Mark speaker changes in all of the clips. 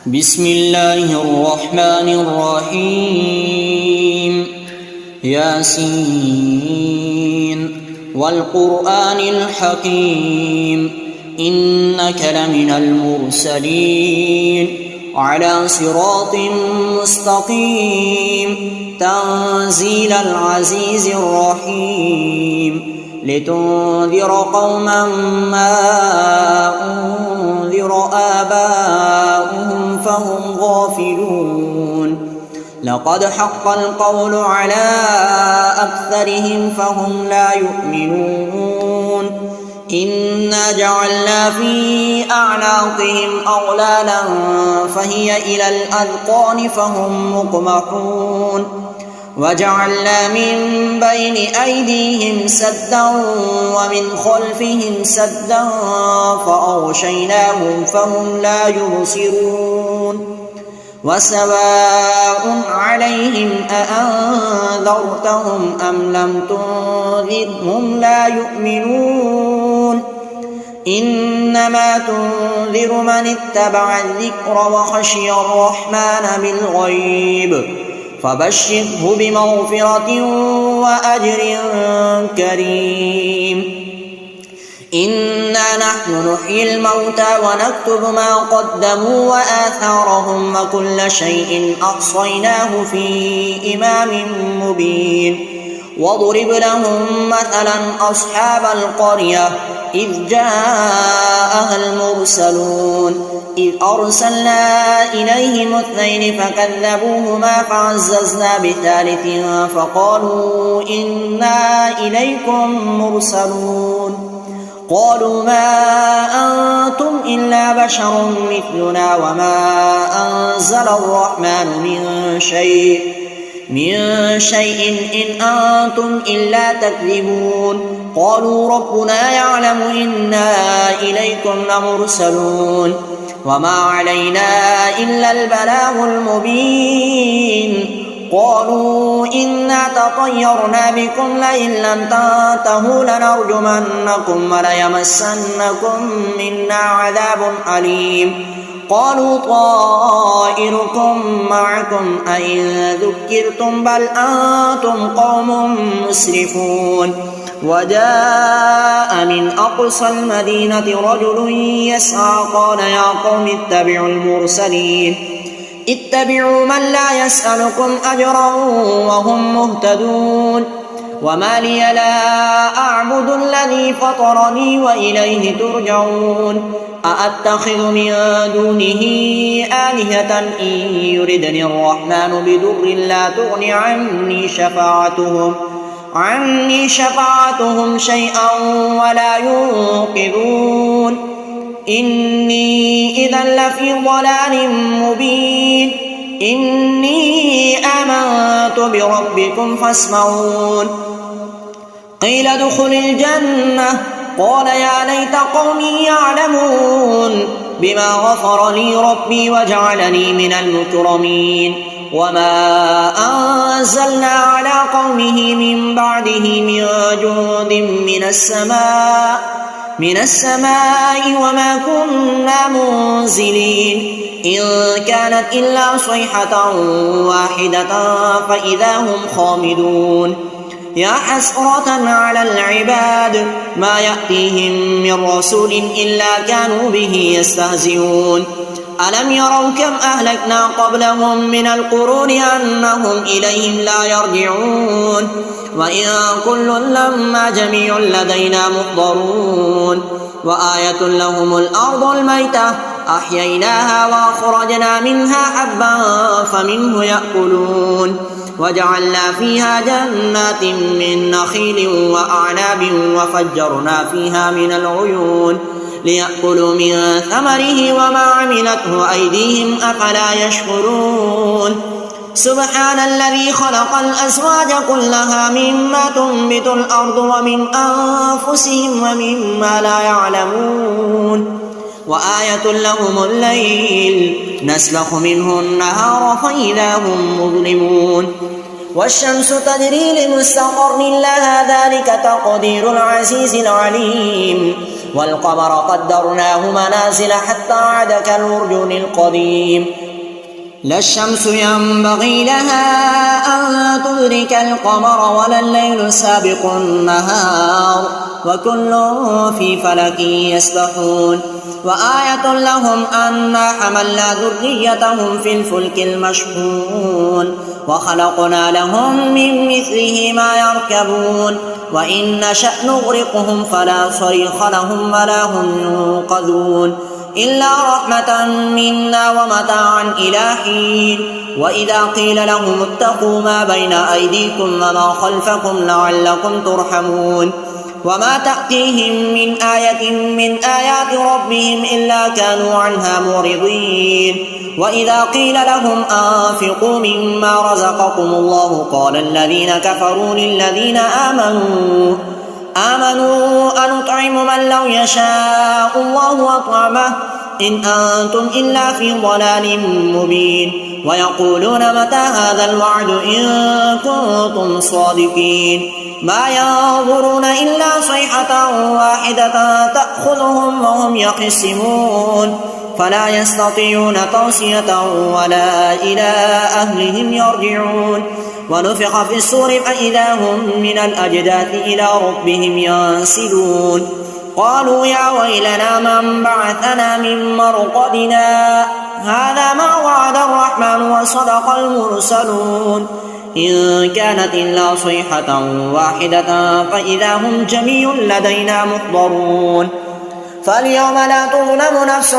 Speaker 1: بسم الله الرحمن الرحيم ياسين والقرآن الحكيم إنك لمن المرسلين على صراط مستقيم تنزيل العزيز الرحيم لتنذر قوما ما أنذر آباؤهم فهم غافلون لقد حق القول على أكثرهم فهم لا يؤمنون إنا جعلنا في أعناقهم أغلالا فهي إلى الأذقان فهم مقمحون وجعلنا من بين أيديهم سدا ومن خلفهم سدا فأغشيناهم فهم لا يبصرون وسواء عليهم أأنذرتهم أم لم تنذرهم لا يؤمنون إنما تنذر من اتبع الذكر وخشي الرحمن بالغيب فبشره بمغفرة وأجر كريم إنا نحن نحيي الموتى ونكتب ما قدموا وآثارهم وكل شيء أحصيناه في إمام مبين واضرب لهم مثلا أصحاب القرية إذ جاءها المرسلون إذ أرسلنا إليهم اثنين فكذبوهما فعززنا بثالث فقالوا إنا إليكم مرسلون قالوا ما أنتم إلا بشر مثلنا وما أنزل الرحمن من شيء إن أنتم إلا تكذبون قالوا ربنا يعلم إنا إليكم لمرسلون وما علينا إلا البلاغ المبين قالوا إنا تطيرنا بكم لئن لم تنتهوا لنرجمنكم وليمسنكم منا عذاب أليم قالوا طائركم معكم أئن ذكرتم بل أنتم قوم مسرفون وجاء من أقصى المدينة رجل يسعى قال يا قوم اتبعوا المرسلين اتبعوا من لا يسألكم أجرا وهم مهتدون وما لي لا أعبد الذي فطرني وإليه ترجعون أأتخذ من دونه آلهة إن يردني الرحمن بضر لا تغن عني شفاعتهم شيئا ولا ينقذون إني إذا لفي ضلال مبين إني آمنت بربكم فاسمعون قيل ادخل الجنة قال يا ليت قومي يعلمون بما غفر لي ربي وجعلني من المكرمين وما أنزلنا على قومه من بعده من جند من السماء وما كنا منزلين إن كانت إلا صيحة واحدة فإذا هم خامدون يا حسرة على العباد ما يأتيهم من رسول إلا كانوا به يستهزئون ألم يروا كم أهلكنا قبلهم من القرون أنهم إليهم لا يرجعون وإن كل لما جميع لدينا محضرون وآية لهم الأرض الميتة أحييناها وأخرجنا منها حبا فمنه يأكلون وجعلنا فيها جنات من نخيل وأعناب وفجرنا فيها من العيون ليأكلوا من ثمره وما عملته أيديهم أفلا يشكرون سبحان الذي خلق الأزواج كلها مما تنبت الأرض ومن أنفسهم ومما لا يعلمون وآية لهم الليل نسلخ منه النهار فإذا هم مظلمون والشمس تجري لمستقر لها ذلك تقدير العزيز العليم والقمر قدرناه منازل حتى عاد كالعرجون القديم لا الشمس ينبغي لها أن تدرك القمر ولا الليل سابق النهار وكل في فلك يسبحون وآية لهم أنا حملنا ذريتهم في الفلك المشحون وخلقنا لهم من مثله ما يركبون وإن نشأ نغرقهم فلا صريخ لهم ولا هم ينقذون إلا رحمة منا ومتاعا إلى حين وإذا قيل لهم اتقوا ما بين أيديكم وما خلفكم لعلكم ترحمون وما تأتيهم من آية من آيات ربهم إلا كانوا عنها معرضين وإذا قيل لهم أنفقوا مما رزقكم الله قال الذين كفروا للذين آمنوا أنطعم من لو يشاء الله أطعمه إن أنتم إلا في ضلال مبين ويقولون متى هذا الوعد إن كنتم صادقين ما ينظرون إلا صيحة واحدة تأخذهم وهم يخصمون فلا يستطيعون توصية ولا إلى أهلهم يرجعون ونفخ في الصور فإذا هم من الأجداث إلى ربهم ينسلون قالوا يا ويلنا من بعثنا من مرقدنا هذا ما وعد الرحمن وصدق المرسلون إن كانت إلا صيحة واحدة فإذا هم جميع لدينا محضرون فاليوم لا تظلم نفس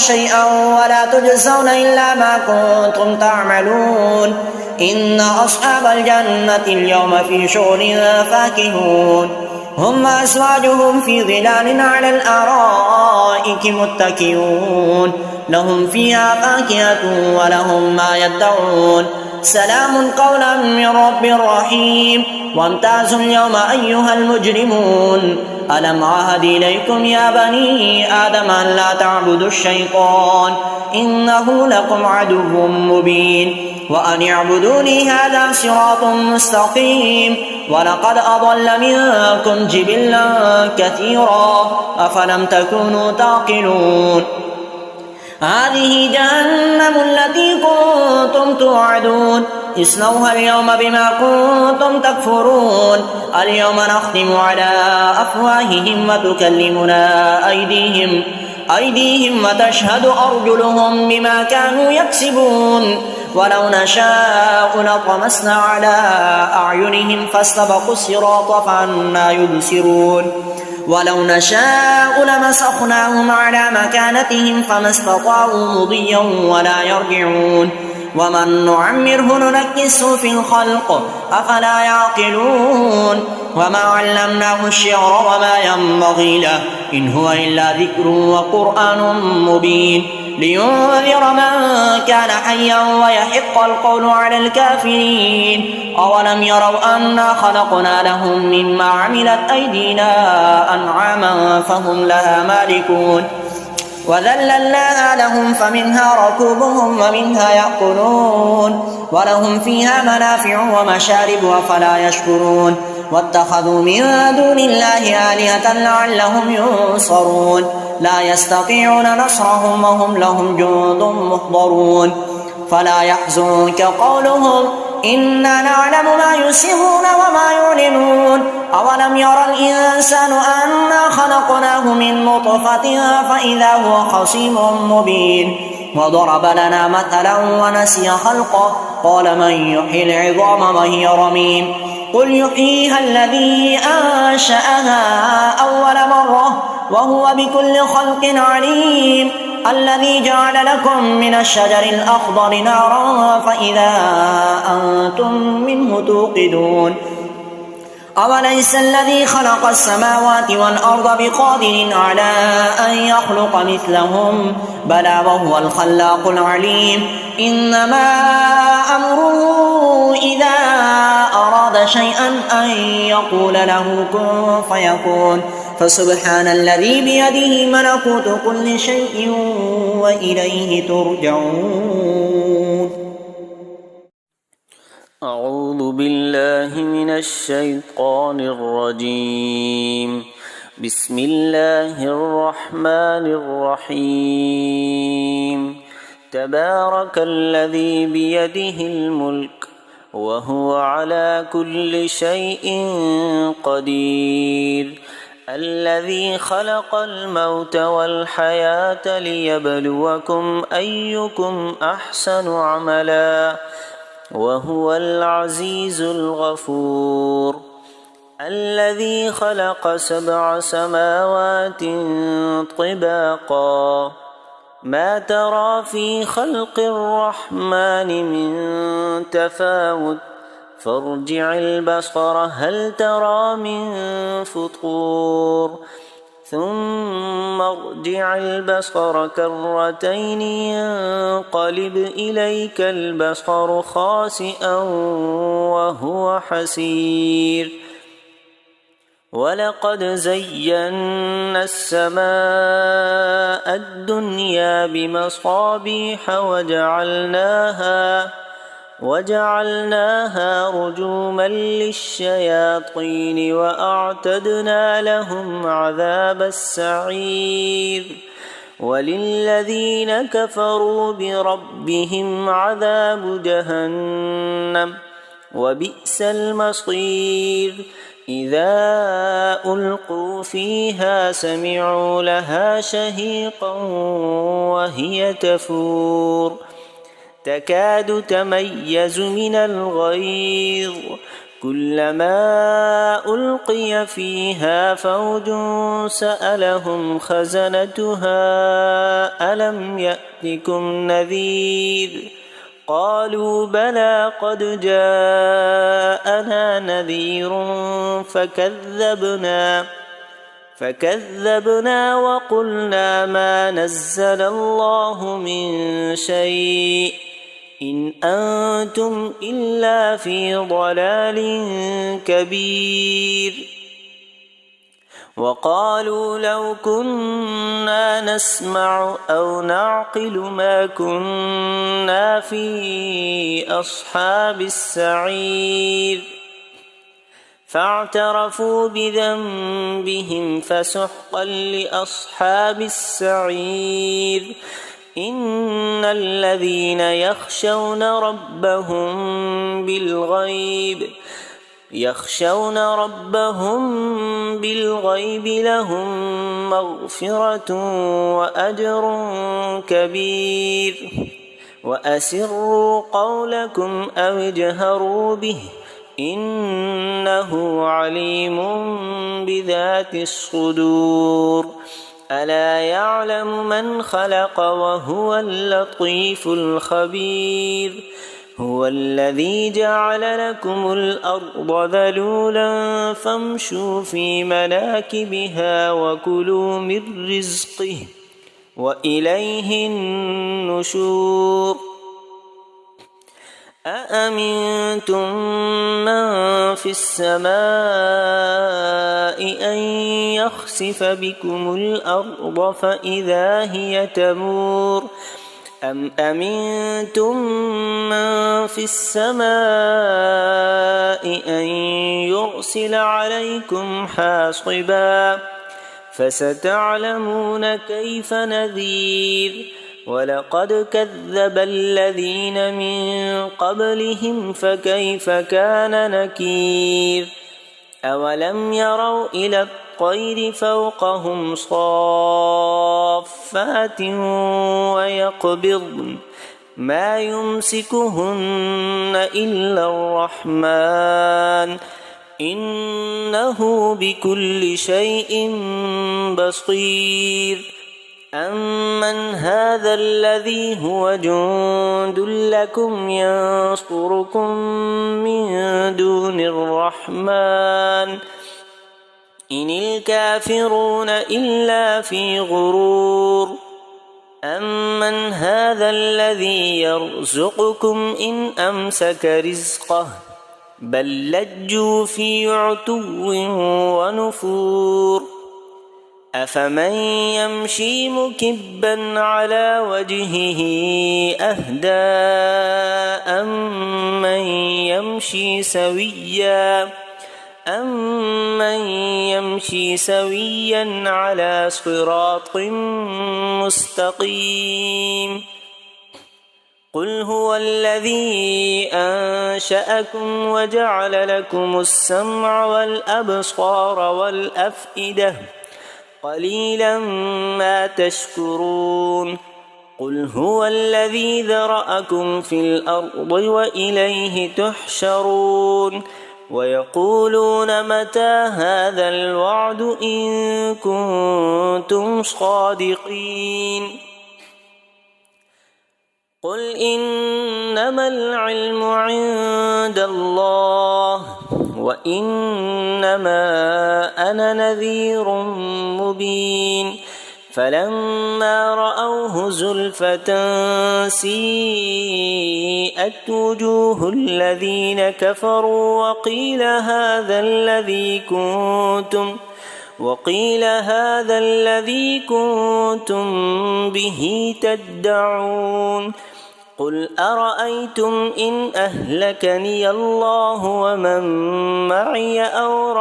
Speaker 1: شيئا ولا تجزون إلا ما كنتم تعملون إن أصحاب الجنة اليوم في شغل فاكهون هم وأزواجهم في ظلال على الأرائك متكئون لهم فيها فاكهة ولهم ما يدعون سلام قولا من رب رحيم وامتازوا اليوم أيها المجرمون ألم عهد إليكم يا بني آدم أن لا تعبدوا الشيطان إنه لكم عدو مبين وأن اعبدوني هذا صراط مستقيم ولقد أضل منكم جبلا كثيرا أفلم تكونوا تعقلون هذه جهنم التي كنتم توعدون اصلوها اليوم بما كنتم تكفرون اليوم نختم على أفواههم وتكلمنا أيديهم وتشهد أرجلهم بما كانوا يكسبون ولو نشاء لطمسنا على أعينهم فاستبقوا الصراط فأنى يبصرون ولو نشاء لمسخناهم على مكانتهم فما استطاعوا مضيا ولا يرجعون ومن نعمره ننكسه في الخلق أفلا يعقلون وما علمناه الشعر وما ينبغي له إن هو إلا ذكر وقرآن مبين لينذر من كان حيا ويحق القول على الكافرين أولم يروا أنا خلقنا لهم مما عملت أيدينا أنعاما فهم لها مالكون وذللناها لهم فمنها ركوبهم ومنها يأكلون ولهم فيها منافع ومشارب أفلا يشكرون واتخذوا من دون الله آلهة لعلهم ينصرون لا يستطيعون نصرهم وهم لهم جند محضرون فلا يحزنك قولهم إنا نعلم ما يسرون وما يعلنون أولم يرى الإنسان أنا خلقناه من نطفة فإذا هو خصيم مبين وضرب لنا مثلا ونسي خلقه قال من يحيي العظام وهي رميم قل يحييها الذي أنشأها أول مرة وهو بكل خلق عليم الذي جعل لكم من الشجر الأخضر نارا فإذا أنتم منه توقدون أوليس الذي خلق السماوات والأرض بقادر على أن يخلق مثلهم بلى وهو الخلاق العليم إنما أمره إذا أراد شيئا أن يقول له كن فيكون فسبحان الذي بيده ملكوت كل شيء وإليه ترجعون.
Speaker 2: أعوذ بالله من الشيطان الرجيم. بسم الله الرحمن الرحيم تبارك الذي بيده الملك وهو على كل شيء قدير الذي خلق الموت والحياة ليبلوكم أيكم أحسن عملا وهو العزيز الغفور الذي خلق 7 سماوات طباقا ما ترى في خلق الرحمن من تفاوت فارجع البصر هل ترى من فطور ثم ارجع البصر كرتين ينقلب إليك البصر خاسئا وهو حسير ولقد زينا السماء الدنيا بمصابيح وجعلناها رجوما للشياطين وأعتدنا لهم عذاب السعير وللذين كفروا بربهم عذاب جهنم وبئس المصير إذا ألقوا فيها سمعوا لها شهيقا وهي تفور تكاد تميز من الغيظ كلما ألقي فيها فوج سألهم خزنتها ألم يأتكم نذير قالوا بلى قد جاءنا نذير فكذبنا وقلنا ما نزل الله من شيء إن أنتم إلا في ضلال كبير وقالوا لو كنا نسمع أو نعقل ما كنا في أصحاب السعير فاعترفوا بذنبهم فسحقا لأصحاب السعير إن الذين يخشون ربهم بالغيب لهم مغفرة وأجر كبير وأسروا قولكم أو اجهروا به إنه عليم بذات الصدور ألا يعلم من خلق وهو اللطيف الخبير هو الذي جعل لكم الأرض ذلولا فامشوا في مناكبها وكلوا من رزقه وإليه النشور أأمنتم من في السماء أن يخسف بكم الأرض فإذا هي تمور أم أمنتم من في السماء أن يرسل عليكم حاصبا فستعلمون كيف نذير ولقد كذب الذين من قبلهم فكيف كان نكير أولم يروا إلى الطير فوقهم صافات ويقبضن ما يمسكهن إلا الرحمن إنه بكل شيء بصير أمن هذا الذي هو جند لكم ينصركم من دون الرحمن إن الكافرون إلا في غرور أمن هذا الذي يرزقكم إن أمسك رزقه بل لجوا في عتو ونفور أفمن يمشي مكبا على وجهه أهدى أمن يمشي سويا أمن يمشي سويا على صراط مستقيم قل هو الذي أنشأكم وجعل لكم السمع والأبصار والأفئدة قليلا ما تشكرون قل هو الذي ذرأكم في الأرض وإليه تحشرون ويقولون متى هذا الوعد إن كنتم صادقين قل إنما العلم عند الله وإنما أنا نذير مبين فلما رأوه زلفة سيئت وجوه الذين كفروا وقيل هذا الذي كنتم به تدعون قل أرأيتم إن أهلكني الله ومن معي أو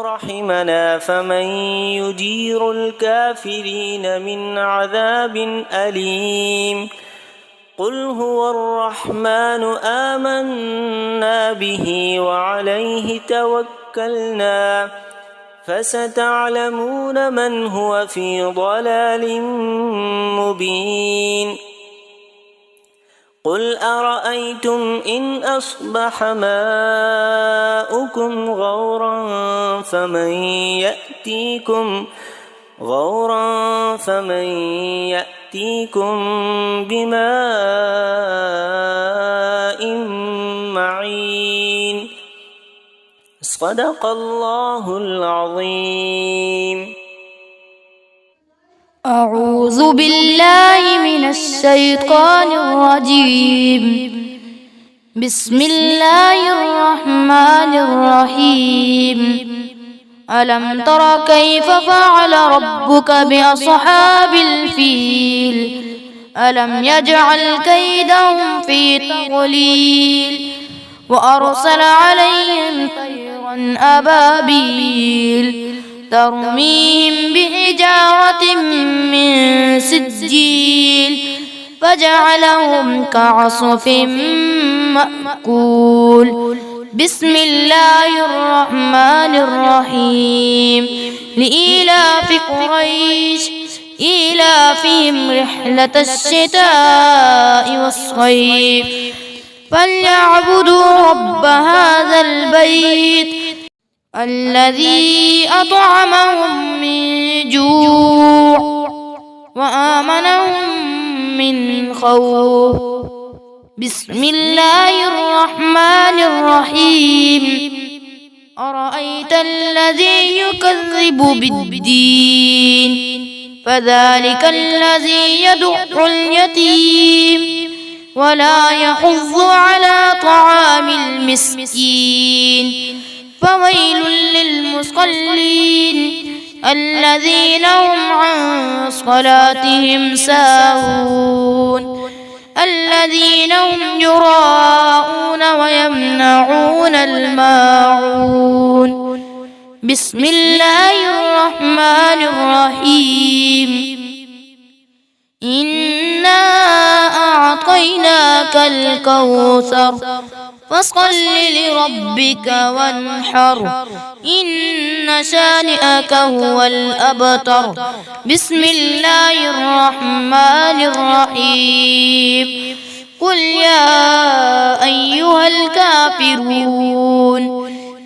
Speaker 2: رحمنا فمن يجير الكافرين من عذاب أليم قل هو الرحمن آمنا به وعليه توكلنا فستعلمون من هو في ضلال مبين قل أرأيتم إن أصبح ماؤكم غورا فمن يأتيكم بماء معين صدق الله العظيم.
Speaker 3: أعوذ بالله من الشيطان الرجيم. بسم الله الرحمن الرحيم. ألم تر كيف فعل ربك بأصحاب الفيل ألم يجعل كيدهم في تضليل وأرسل عليهم طيرا أبابيل ترميهم بحجارة من سجيل فجعلهم كعصف مأكول. بسم الله الرحمن الرحيم. لإيلاف قريش إيلافهم رحلة الشتاء والصيف فليعبدوا رب هذا البيت الذي أطعمهم من جوع وآمنهم من خوف. بسم الله الرحمن الرحيم. أرأيت الذي يكذب بالدين فذلك الذي يدع اليتيم ولا يحض على طعام المسكين فويل للمصلين الذين هم عن صلاتهم ساهون الذين هم يراءون ويمنعون الماعون. بسم الله الرحمن الرحيم. إنا أعطيناك الكوثر فصل لربك وانحر إن شانئك هو الأبتر. بسم الله الرحمن الرحيم. قل يا أيها الكافرون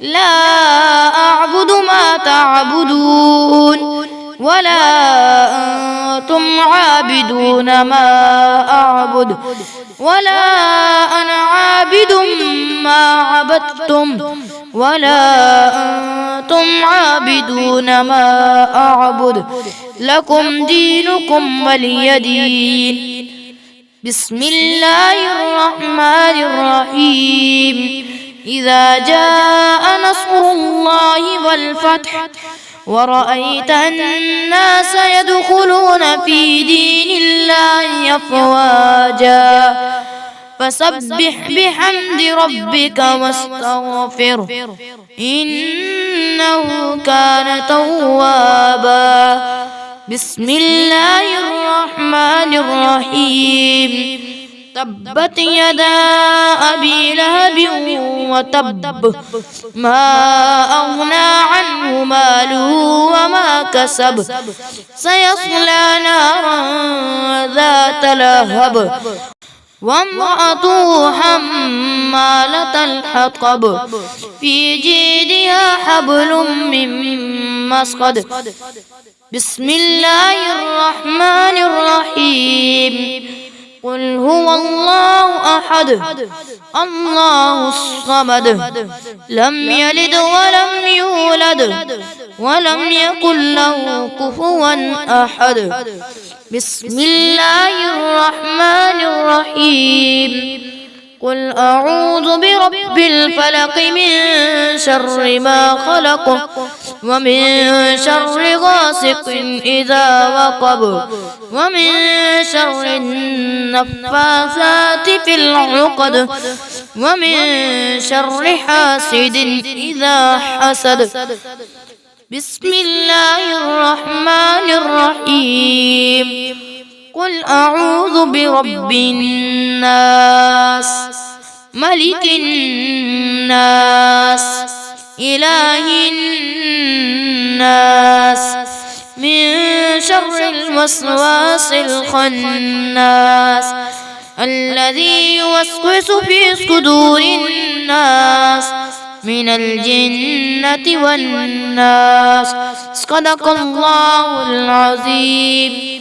Speaker 3: لا أعبد ما تعبدون ولا أنتم عابدون ما أعبد ولا أنا عابد ما عبدتم ولا أنتم عابدون ما أعبد لكم دينكم ولي دين. بسم الله الرحمن الرحيم. إذا جاء نصر الله والفتح ورأيت الناس يدخلون في دين الله أفواجا فسبح بحمد ربك واستغفره إنه كان توابا. بسم الله الرحمن الرحيم. تبت يدا أبي لهب وتب ما أغنى عنه ماله وما كسب سيصلى نارا ذات لهب وامرأته حمالة الحطب في جيدها حبل من مسقد. بسم الله الرحمن الرحيم. قل هو الله أحد الله الصمد لم يلد ولم يولد ولم يكن له كفوا أحد. بسم الله الرحمن الرحيم. قل أعوذ برب الفلق من شر ما خلق ومن شر غاسق إذا وقب ومن شر النفاثات في العقد ومن شر حاسد إذا حسد. بسم الله الرحمن الرحيم. قل أعوذ برب الناس ملك الناس إله الناس من شر الوسواس الخناس الذي يوسوس في صدور الناس من الجنة والناس. صدق الله العظيم.